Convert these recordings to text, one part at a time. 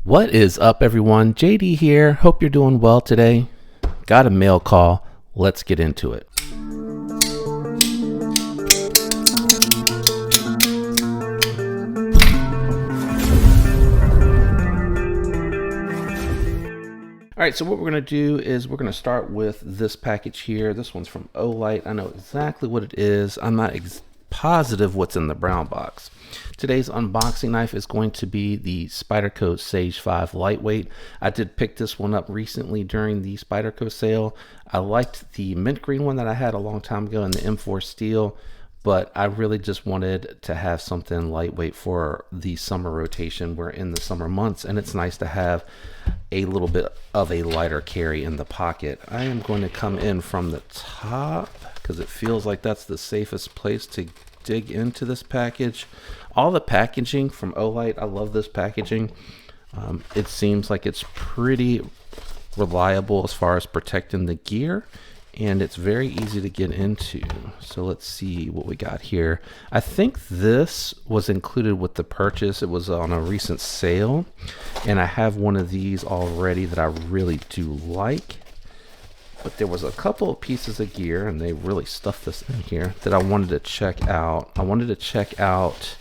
What is up, everyone? JD here. Hope you're doing well today. Got a mail call. Let's get into it. All right, so what we're going to do is we're going to start with this package here. This one's from Olight. I know exactly what it is. I'm not positive what's in the brown box. Today's unboxing knife is going to be the Spyderco Sage 5 Lightweight. I did pick this one up recently during the Spyderco sale. I liked the mint green one that I had a long time ago in the M4 steel, but I really just wanted to have something lightweight for the summer rotation. We're in the summer months, and it's nice to have a little bit of a lighter carry in the pocket. I am going to come in from the top because it feels like that's the safest place to dig into this package. All the packaging from Olight, I love this packaging. It seems like it's pretty reliable as far as protecting the gear, and it's very easy to get into. So let's see what we got here. I think this was included with the purchase. It was on a recent sale, and I have one of these already that I really do like. But there was a couple of pieces of gear, and they really stuffed this in here, that I wanted to check out. I wanted to check out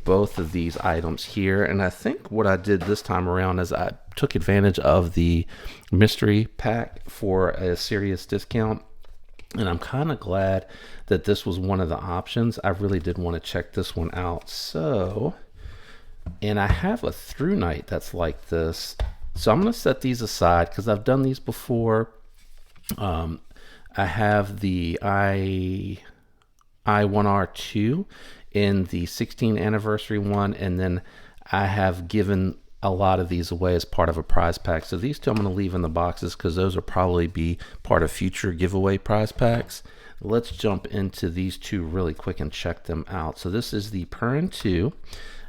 both of these items here, and I think what I did this time around is I took advantage of the mystery pack for a serious discount, and I'm kind of glad that this was one of the options. I really did want to check this one out. So, and I have a through night that's like this, so I'm going to set these aside because I've done these before. I have the I1R2 in the 16th anniversary one, and then I have given a lot of these away as part of a prize pack. So these two I'm going to leave in the boxes because those will probably be part of future giveaway prize packs. Let's jump into these two really quick and check them out. So this is the Perrin 2.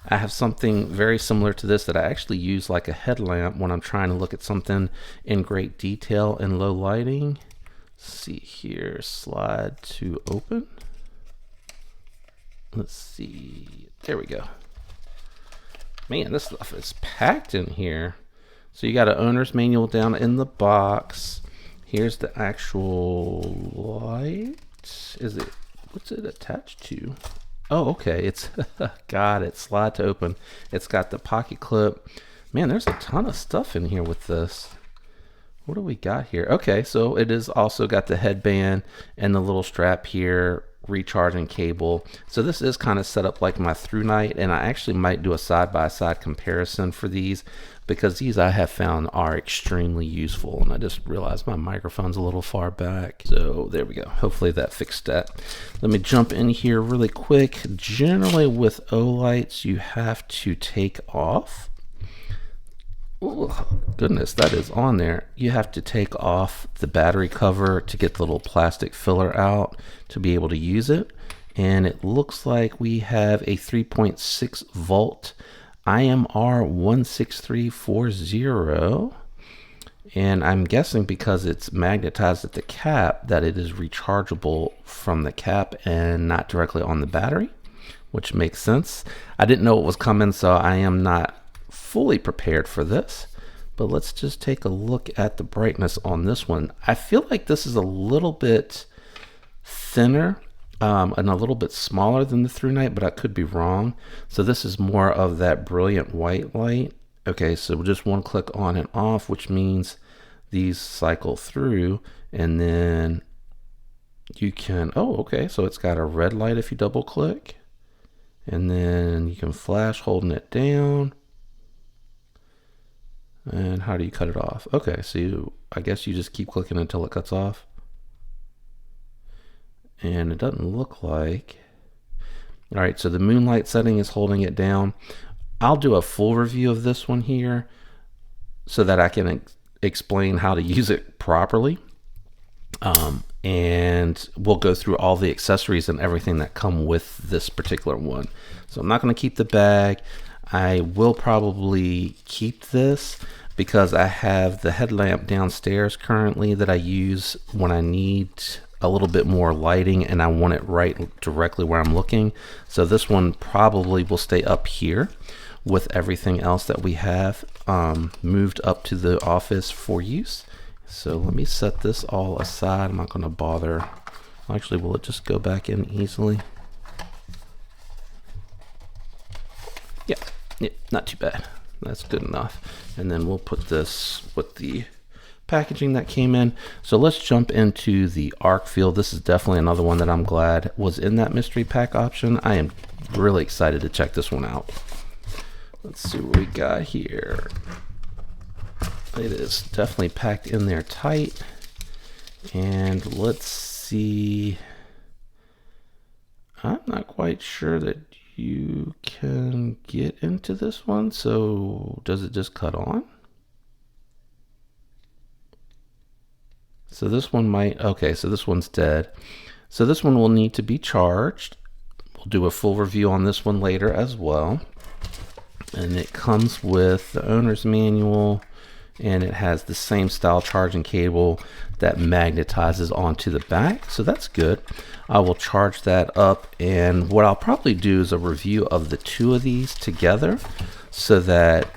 I have something very similar to this that I actually use like a headlamp when I'm trying to look at something in great detail in low lighting. Let's see here, slide to open. Let's see, there we go. Man, this stuff is packed in here. So you got an owner's manual down in the box. Here's the actual light. Is it, what's it attached to? Oh, okay, it's got it, slide to open. It's got the pocket clip. Man, there's a ton of stuff in here with this. What do we got here? Okay, so it is also got the headband and the little strap here, recharging cable. So this is kind of set up like my through night, and I actually might do a side-by-side comparison for these because these I have found are extremely useful, and I just realized my microphone's a little far back. So there we go. Hopefully that fixed that. Let me jump in here really quick. Generally with Olights, you have to take off. Oh goodness, that is on there. You have to take off the battery cover to get the little plastic filler out to be able to use it. And it looks like we have a 3.6 volt IMR 16340. And I'm guessing because it's magnetized at the cap that it is rechargeable from the cap and not directly on the battery, which makes sense. I didn't know it was coming, so I am not fully prepared for this, but let's just take a look at the brightness on this one. I feel like this is a little bit thinner and a little bit smaller than the through night, but I could be wrong. So this is more of that brilliant white light. Okay, so just one click on and off, which means these cycle through, and then you can, oh, okay, so it's got a red light if you double click, and then you can flash holding it down. And how do you cut it off? Okay, so I guess you just keep clicking until it cuts off. And it doesn't look like. All right, so the moonlight setting is holding it down. I'll do a full review of this one here so that I can explain how to use it properly. And we'll go through all the accessories and everything that come with this particular one. So I'm not going to keep the bag. I will probably keep this because I have the headlamp downstairs currently that I use when I need a little bit more lighting and I want it right directly where I'm looking. So this one probably will stay up here. with everything else that we have moved up to the office for use. So let me set this all aside. I'm not going to bother. Actually, will it just go back in easily? Yeah, not too bad. That's good enough. And then we'll put this with the packaging that came in. So let's jump into the arc field. This is definitely another one that I'm glad was in that mystery pack option. I am really excited to check this one out. Let's see what we got here. It is definitely packed in there tight. And let's see. I'm not quite sure that you can get into this one. So does it just cut on? So this one might, okay, so this one's dead. So this one will need to be charged. We'll do a full review on this one later as well. And it comes with the owner's manual, and it has the same style charging cable that magnetizes onto the back. So that's good. I will charge that up, and what I'll probably do is a review of the two of these together so that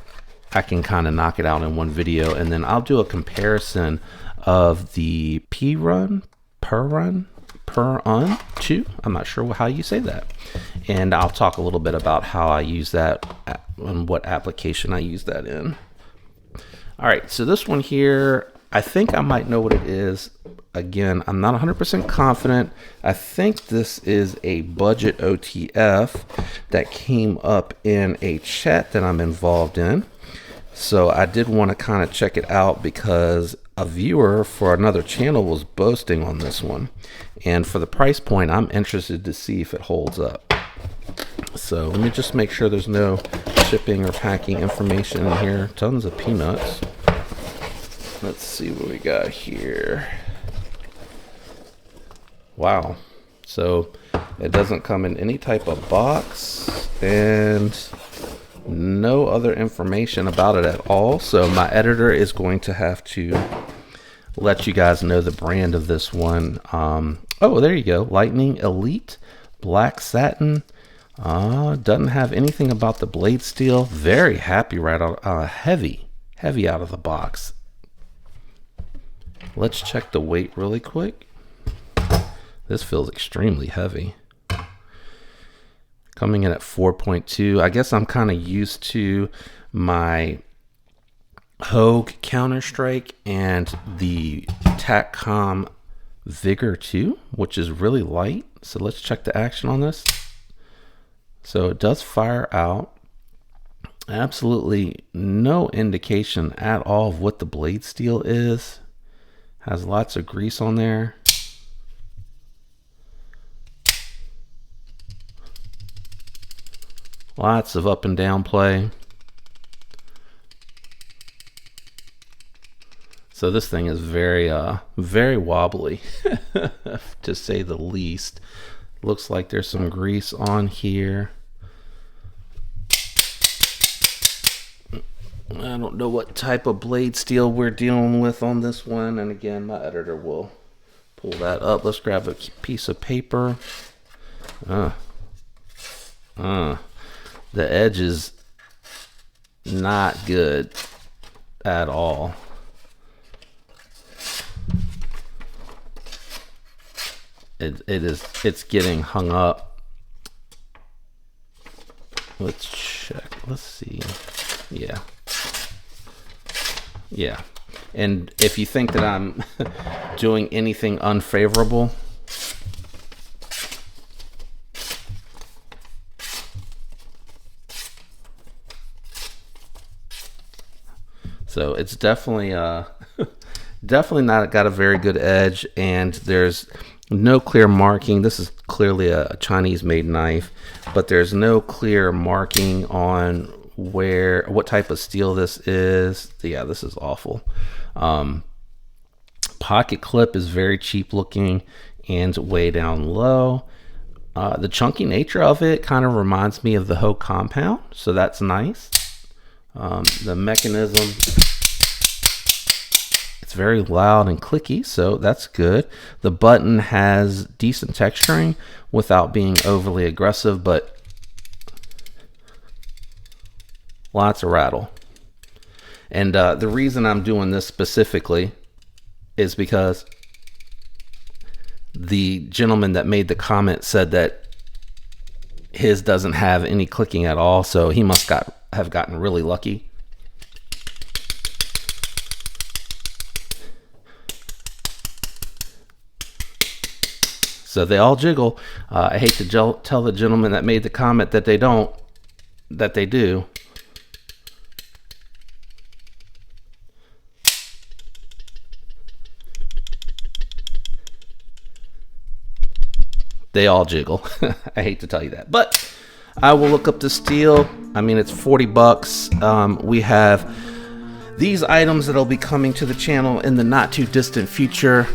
I can kind of knock it out in one video, and then I'll do a comparison of the per run 2. I'm not sure how you say that, and I'll talk a little bit about how I use that and what application I use that in. All right, so this one here, I think I might know what it is. Again, I'm not 100% confident. I think this is a budget OTF that came up in a chat that I'm involved in. So I did want to kind of check it out because a viewer for another channel was boasting on this one. And for the price point, I'm interested to see if it holds up. So let me just make sure there's no shipping or packing information in here. Tons of peanuts. Let's see what we got here. Wow. So it doesn't come in any type of box and no other information about it at all. So my editor is going to have to let you guys know the brand of this one. Oh, there you go. Lightning Elite Black Satin. Doesn't have anything about the blade steel. Very happy right out, heavy out of the box. Let's check the weight really quick. This feels extremely heavy. Coming in at 4.2. I guess I'm kind of used to my Hogue Counter-Strike and the TACCOM Vigor 2, which is really light. So let's check the action on this. So it does fire out. Absolutely no indication at all of what the blade steel is. Has lots of grease on there. Lots of up and down play. So this thing is very wobbly, to say the least. Looks like there's some grease on here. I don't know what type of blade steel we're dealing with on this one. And again, my editor will pull that up. Let's grab a piece of paper. The edge is not good at all. It's getting hung up. Let's check. Let's see. Yeah. And if you think that I'm doing anything unfavorable, so it's definitely definitely not got a very good edge, and there's no clear marking. This is clearly a Chinese made knife, but there's no clear marking on what type of steel this is. Yeah, this is awful. Pocket clip is very cheap looking and way down low. The chunky nature of it kind of reminds me of the Hogue compound, so that's nice. The mechanism, it's very loud and clicky, so that's good. The button has decent texturing without being overly aggressive, but lots of rattle. And the reason I'm doing this specifically is because the gentleman that made the comment said that his doesn't have any clicking at all, so he must have gotten really lucky. So they all jiggle. I hate to tell the gentleman that made the comment that they don't, that they do. They all jiggle. I hate to tell you that, but I will look up the steel. I mean, it's 40 bucks. We have these items that'll be coming to the channel in the not too distant future.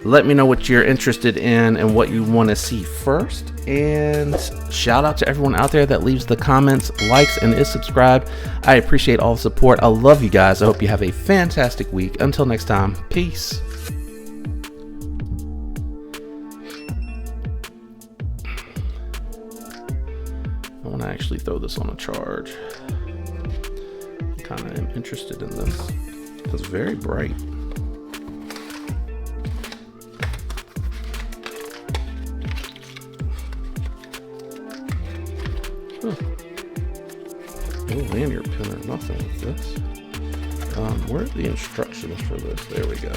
Let me know what you're interested in and what you want to see first. And shout out to everyone out there that leaves the comments, likes, and is subscribed. I appreciate all the support. I love you guys. I hope you have a fantastic week. Until next time, peace. I want to actually throw this on a charge. I kind of am interested in this. It's very bright. Huh. No lanyard pin or nothing with this. Where are the instructions for this? There we go.